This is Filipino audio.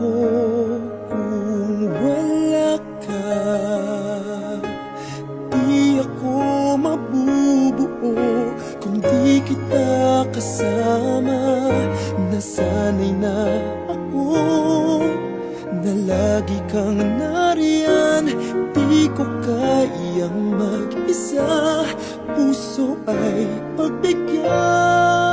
ako kung wala ka. Di ako mabubuo kung di kita kasama. Nasanay na ako na lagi kang nariyan. Di ko kayang mag-isa, puso ay pagbigyan.